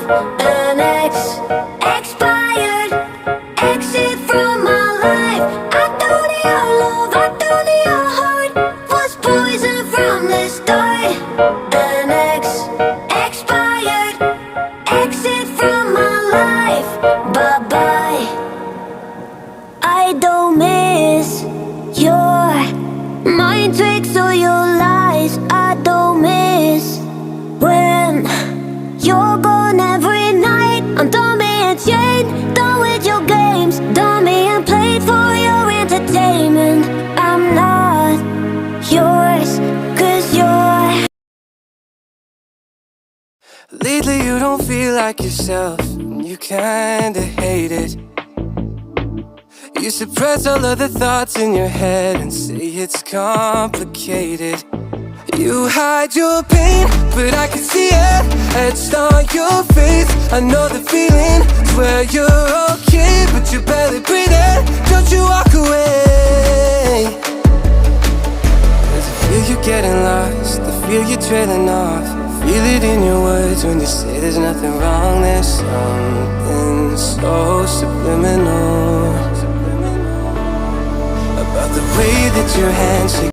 An expired exit from my life. I thought your love, I thought your heart was poison from the start. An expired exit from my life. Bye-bye. I don't miss your mind tricks or your lies. I don't miss when you're gone every night. I'm done being chained, done with your games, done being played for your entertainment. I'm not yours, 'cause you're... Lately you don't feel like yourself, and you kinda hate it. You suppress all of the thoughts in your head and say it's complicated. You hide your pain, but I can see it etched on your face. I know the feeling, swear you're okay, but you're barely breathing. Don't you walk away. 'Cause I feel you getting lost, I feel you trailing off. Feel it in your words when you say there's nothing wrong. There's something so subliminal about the way that your hands shake